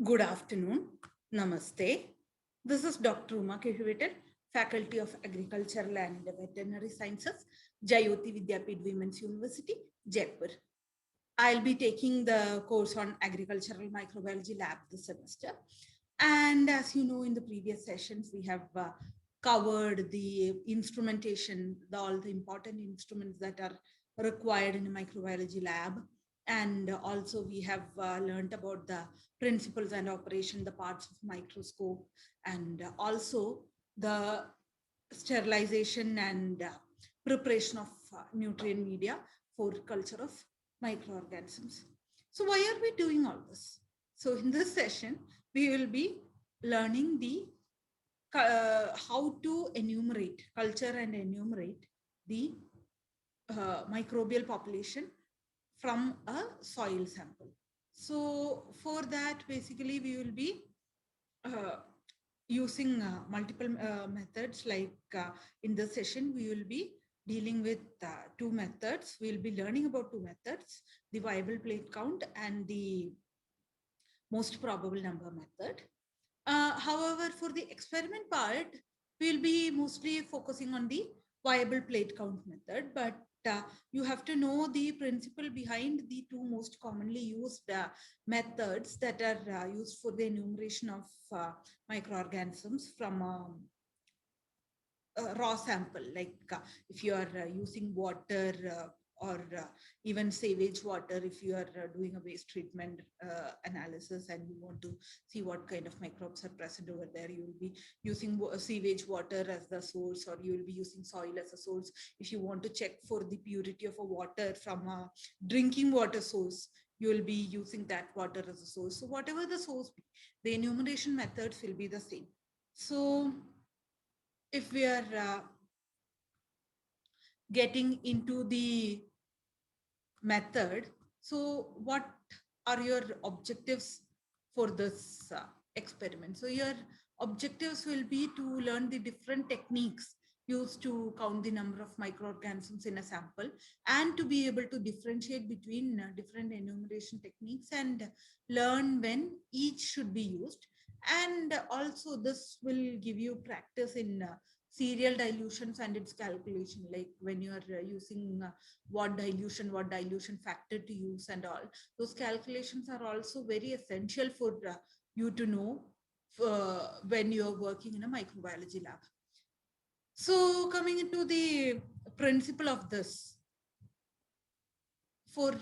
Good afternoon. Namaste. This is Dr. Uma Kehuvetan, Faculty of Agricultural and Veterinary Sciences, Jayoti Vidyapith Women's University, Jaipur. I'll be taking the course on Agricultural Microbiology Lab this semester. And as you know, in the previous sessions, we have covered the instrumentation, all the important instruments that are required in a microbiology lab. And also we have learned about the principles and operation, the parts of microscope, and also the sterilization and preparation of nutrient media for culture of microorganisms. So why are we doing all this? So in this session, we will be learning the how to enumerate, culture and enumerate the microbial population from a soil sample. So for that, basically, we will be uh, using multiple methods. Like in this session, we will be dealing with two methods. We'll be learning about two methods, the viable plate count and the most probable number method. However, for the experiment part, we'll be mostly focusing on the viable plate count method, but you have to know the principle behind the two most commonly used methods that are used for the enumeration of microorganisms from a raw sample. Like if you are using water or even sewage water, if you are doing a waste treatment analysis and you want to see what kind of microbes are present over there, you will be using sewage water as the source, or you will be using soil as a source. If you want to check for the purity of a water from a drinking water source, you will be using that water as a source. So whatever the source be, the enumeration methods will be the same. So if we are getting into the method, so what are your objectives for this experiment? So your objectives will be to learn the different techniques used to count the number of microorganisms in a sample, and to be able to differentiate between different enumeration techniques and learn when each should be used. And also this will give you practice in serial dilutions and its calculation, like when you are using what dilution factor to use and all. Those calculations are also very essential for you to know when you're working in a microbiology lab. So coming into the principle of this, for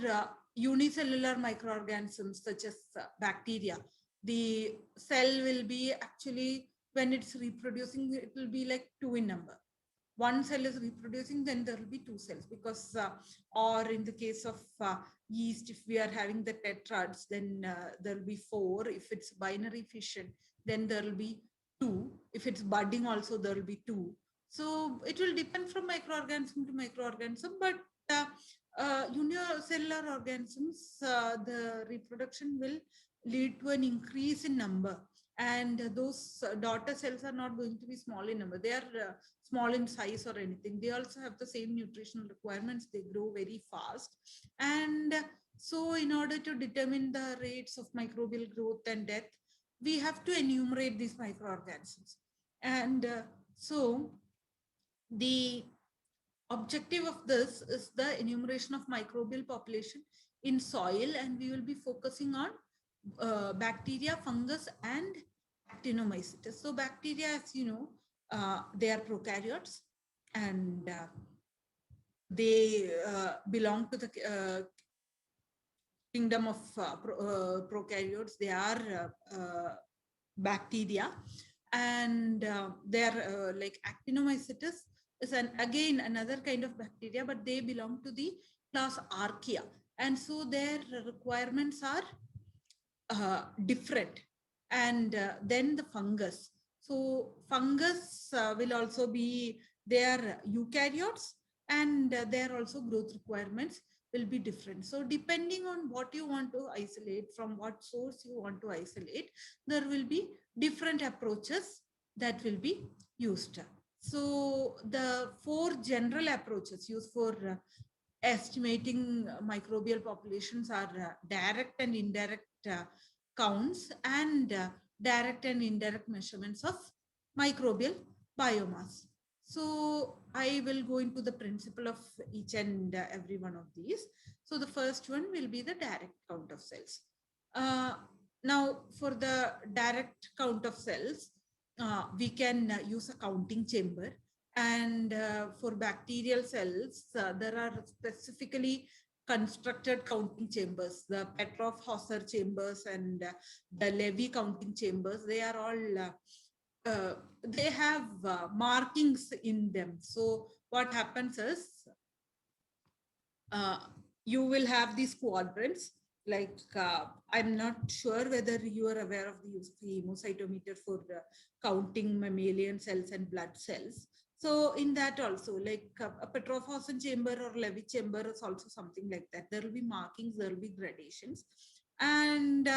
unicellular microorganisms such as bacteria, the cell will be actually, when it's reproducing, it will be like two in number. One cell is reproducing, then there will be two cells, because or in the case of yeast, if we are having the tetrads, then there will be four. If it's binary fission, then there will be two. If it's budding also, there will be two. So it will depend from microorganism to microorganism, but unicellular organisms, the reproduction will lead to an increase in number, and those daughter cells are not going to be small in number. They are small in size or anything. They also have the same nutritional requirements. They grow very fast. And so in order to determine the rates of microbial growth and death, we have to enumerate these microorganisms. And so the objective of this is the enumeration of microbial population in soil, and we will be focusing on bacteria, fungus, and actinomycetes. So bacteria, as you know, they are prokaryotes, and they belong to the kingdom of prokaryotes. They are bacteria, and they are like actinomycetes is again another kind of bacteria, but they belong to the class Archaea, and so their requirements are different. And then the fungus. So fungus will also be, they are eukaryotes, and their also growth requirements will be different. So depending on what you want to isolate, from what source you want to isolate, there will be different approaches that will be used. So the four general approaches used for estimating microbial populations are direct and indirect counts and direct and indirect measurements of microbial biomass. So I will go into the principle of each and every one of these. So the first one will be the direct count of cells. Now for the direct count of cells, we can use a counting chamber. And for bacterial cells, there are specifically constructed counting chambers, the Petrov-Hauser chambers and the Levy counting chambers. They are all they have markings in them. So what happens is you will have these quadrants. Like I'm not sure whether you are aware of the use of the hemocytometer for counting mammalian cells and blood cells. So in that also, like a Petrov-Hausen chamber or Levy chamber is also something like that. There will be markings, there will be gradations. And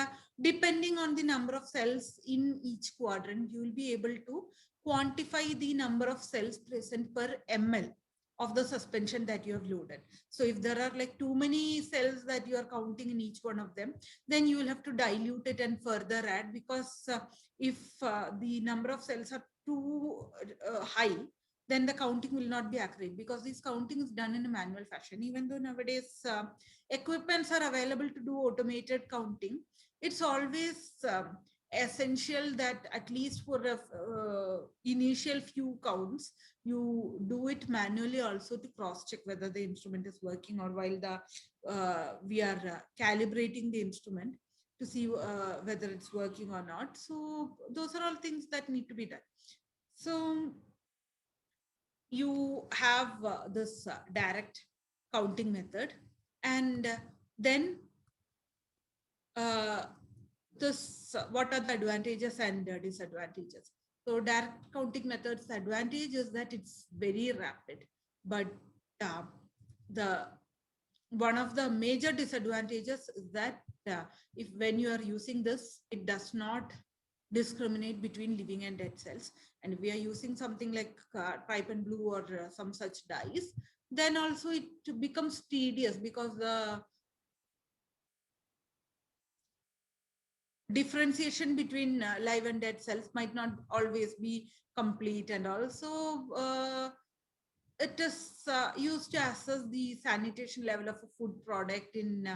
depending on the number of cells in each quadrant, you will be able to quantify the number of cells present per ml of the suspension that you have loaded. So if there are like too many cells that you are counting in each one of them, then you will have to dilute it and further add, because if the number of cells are too high, then the counting will not be accurate, because this counting is done in a manual fashion. Even though nowadays equipments are available to do automated counting, it's always essential that at least for the initial few counts, you do it manually also to cross check whether the instrument is working, or while the we are calibrating the instrument to see whether it's working or not. So those are all things that need to be done. So you have this direct counting method, and then this what are the advantages and disadvantages. So direct counting methods, advantage is that it's very rapid, but the one of the major disadvantages is that if when you are using this, it does not discriminate between living and dead cells. And if we are using something like Trypan Blue or some such dyes, then also it becomes tedious, because the differentiation between live and dead cells might not always be complete. And also it is used to assess the sanitation level of a food product in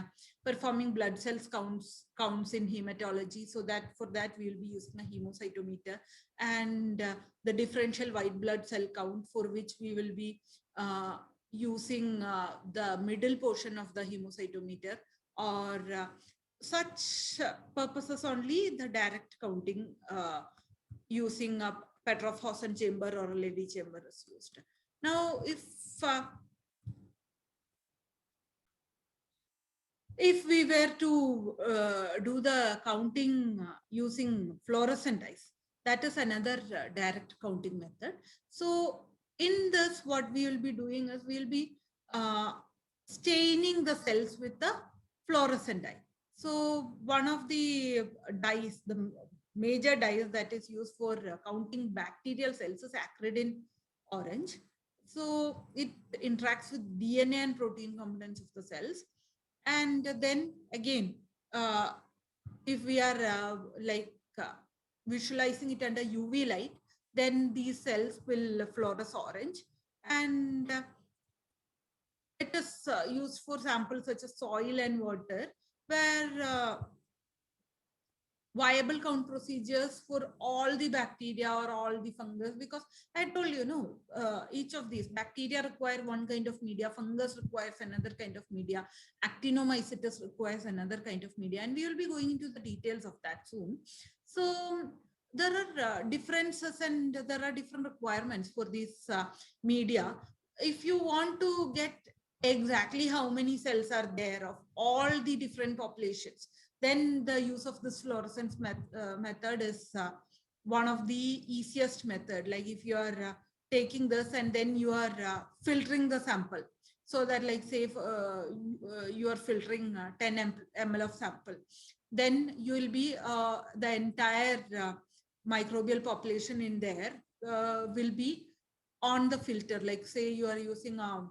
performing blood cells counts in hematology. So that for that we will be using a hemocytometer, and the differential white blood cell count, for which we will be using the middle portion of the hemocytometer, or such purposes only the direct counting using a Petrov-Hausen chamber or a Levy chamber is used. Now, if we were to do the counting using fluorescent dyes, that is another direct counting method. So in this, what we will be doing is we will be staining the cells with the fluorescent dye. So one of the dyes, the major dyes that is used for counting bacterial cells, is acridin orange. So it interacts with DNA and protein components of the cells. And then again, if we are visualizing it under UV light, then these cells will fluoresce orange. And it is used for samples such as soil and water, where viable count procedures for all the bacteria or all the fungus, because I told you, no, each of these bacteria require one kind of media, fungus requires another kind of media, actinomycetes requires another kind of media, and we will be going into the details of that soon. So there are differences and there are different requirements for this media. If you want to get exactly how many cells are there of all the different populations, then the use of this fluorescence method is one of the easiest method. Like if you are taking this and then you are filtering the sample, so that like say if, you are filtering 10 ml of sample, then you will be the entire microbial population in there will be on the filter. Like say you are using a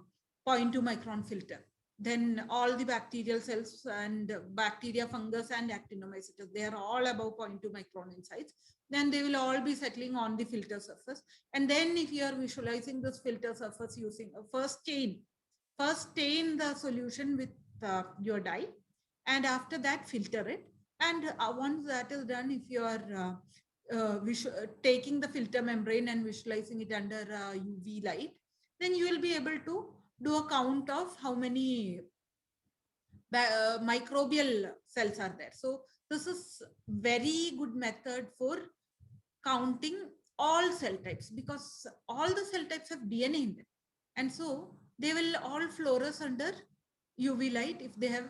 0.2 micron filter, then all the bacterial cells and bacteria, fungus, and actinomycetes, they are all above 0.2 micron in size. Then they will all be settling on the filter surface. And then if you are visualizing this filter surface using a first stain the solution with your dye, and after that filter it. And once that is done, if you are taking the filter membrane and visualizing it under UV light, then you will be able to do a count of how many microbial cells are there. So this is very good method for counting all cell types, because all the cell types have DNA in them. And so they will all fluoresce under UV light if they have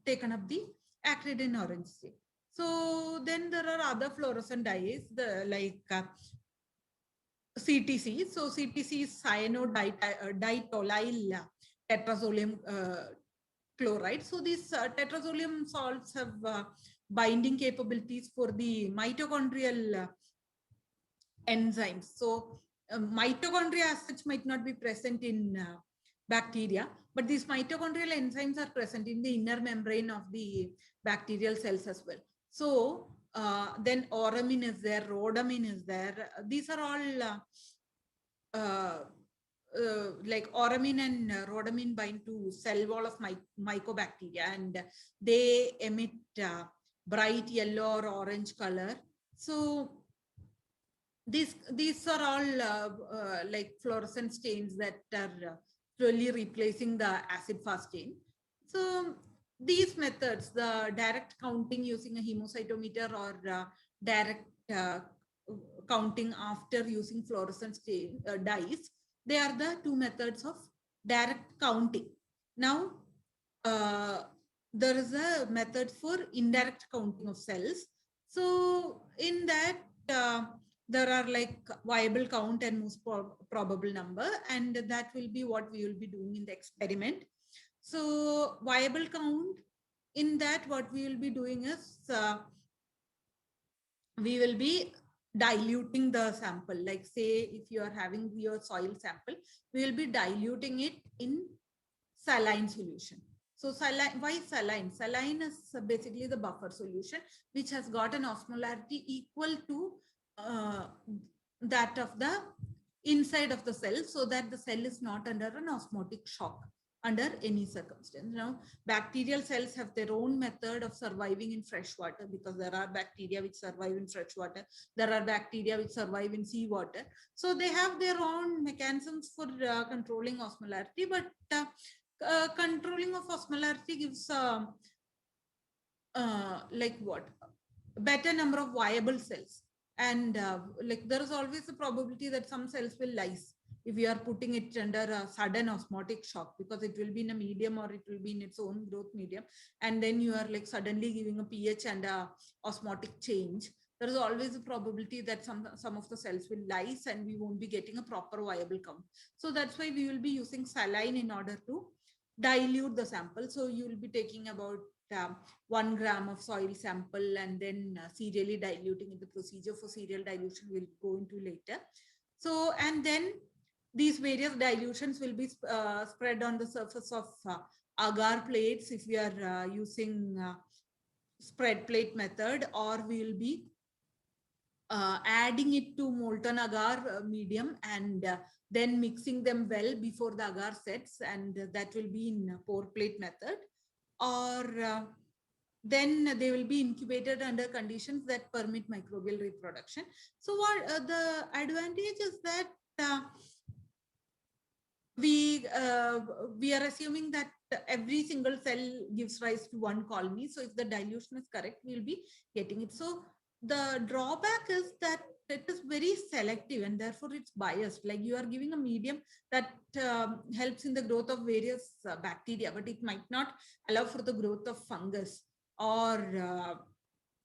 taken up the acridine orange stain. So then there are other fluorescent dyes, like CTC. So CTC is cyano-ditolyl tetrazolium chloride. So these tetrazolium salts have binding capabilities for the mitochondrial enzymes. So mitochondria as such might not be present in bacteria, but these mitochondrial enzymes are present in the inner membrane of the bacterial cells as well. So then auramine is there, rhodamine is there. These are all like auramine and rhodamine bind to cell wall of mycobacteria, and they emit bright yellow or orange color. So these are all like fluorescent stains that are slowly replacing the acid fast stain. So these methods, the direct counting using a hemocytometer or direct counting after using fluorescent stain, dyes, they are the two methods of direct counting. Now, there is a method for indirect counting of cells. So in that, there are like viable count and most probable number, and that will be what we will be doing in the experiment. So viable count, in that what we will be doing is we will be diluting the sample. Like say if you are having your soil sample, we will be diluting it in saline solution. So saline, why saline? Saline is basically the buffer solution, which has got an osmolarity equal to that of the inside of the cell, so that the cell is not under an osmotic shock under any circumstance. Now, bacterial cells have their own method of surviving in fresh water, because there are bacteria which survive in fresh water. There are bacteria which survive in seawater. So they have their own mechanisms for controlling osmolarity, but controlling of osmolarity gives like what? Better number of viable cells. And like there is always a probability that some cells will lyse if you are putting it under a sudden osmotic shock, because it will be in a medium or it will be in its own growth medium, and then you are like suddenly giving a pH and a osmotic change. There is always a probability that some of the cells will lyse and we won't be getting a proper viable count. So that's why we will be using saline in order to dilute the sample. So you will be taking about 1 gram of soil sample and then serially diluting it. The procedure for serial dilution we'll go into later. So, and then these various dilutions will be spread on the surface of agar plates if we are using spread plate method, or we will be adding it to molten agar medium and then mixing them well before the agar sets, and that will be in pour plate method. Or then they will be incubated under conditions that permit microbial reproduction. So what the advantage is that we are assuming that every single cell gives rise to one colony. So if the dilution is correct, we'll be getting it. So the drawback is that it is very selective and therefore it's biased. Like you are giving a medium that helps in the growth of various bacteria, but it might not allow for the growth of fungus or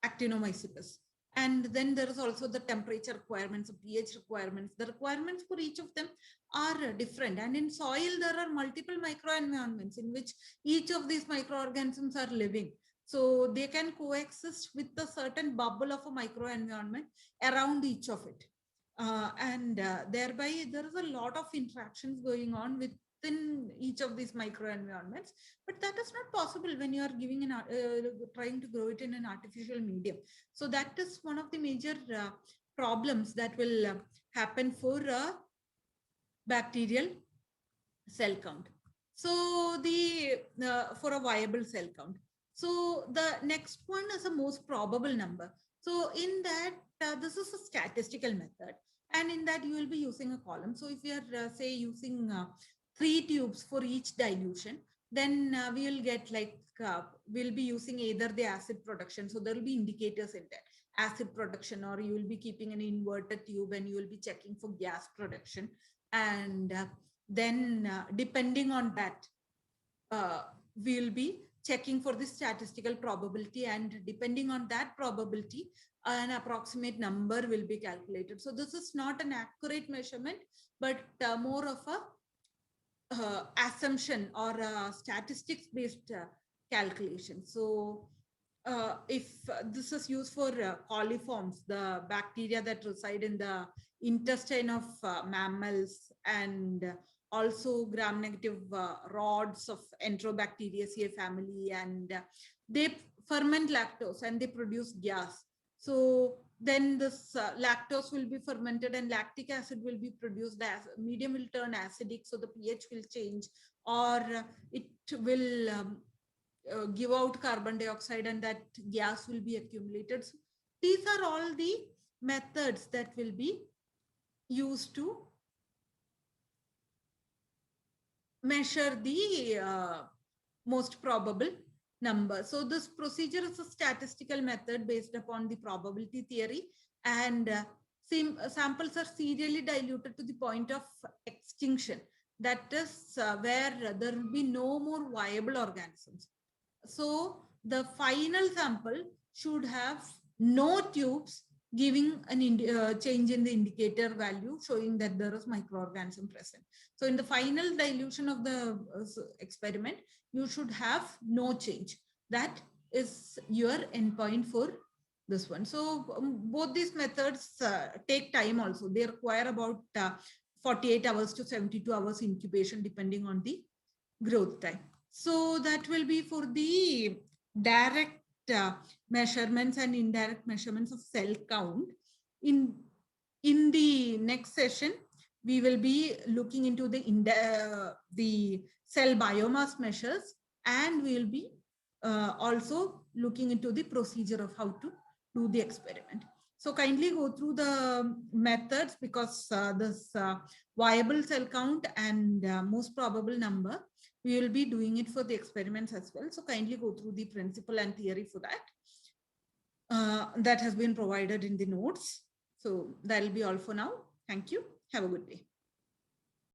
actinomycetes. And then there is also the temperature requirements, pH requirements. The requirements for each of them are different. And in soil, there are multiple microenvironments in which each of these microorganisms are living. So they can coexist with a certain bubble of a microenvironment around each of it. And thereby, there is a lot of interactions going on with within each of these microenvironments. But that is not possible when you are giving trying to grow it in an artificial medium. So that is one of the major problems that will happen for bacterial cell count. So the for a viable cell count. So the next one is a most probable number. So in that, this is a statistical method, and in that you will be using a column. So if you are say using 3 tubes for each dilution, then we will get like we'll be using either the acid production. So there will be indicators in there, acid production, or you will be keeping an inverted tube and you will be checking for gas production. And then depending on that, we'll be checking for the statistical probability, and depending on that probability, an approximate number will be calculated. So this is not an accurate measurement, but more of a assumption or a statistics based calculation. So if this is used for coliforms, the bacteria that reside in the intestine of mammals, and also gram-negative rods of Enterobacteriaceae family, and they ferment lactose and they produce gas. So then this lactose will be fermented and lactic acid will be produced. As medium will turn acidic, so the pH will change, or it will give out carbon dioxide, and that gas will be accumulated. So these are all the methods that will be used to measure the most probable number. So this procedure is a statistical method based upon the probability theory, and samples are serially diluted to the point of extinction. That is where there will be no more viable organisms. So the final sample should have no tubes giving an change in the indicator value showing that there is microorganism present. So in the final dilution of the experiment, you should have no change. That is your endpoint for this one. So both these methods take time also. They require about 48 hours to 72 hours incubation depending on the growth time. So that will be for the direct measurements and indirect measurements of cell count. In the next session, we will be looking into the cell biomass measures, and we will be also looking into the procedure of how to do the experiment. So kindly go through the methods, because this viable cell count and most probable number, we will be doing it for the experiments as well. So kindly go through the principle and theory for that. That has been provided in the notes. So that will be all for now. Thank you. Have a good day.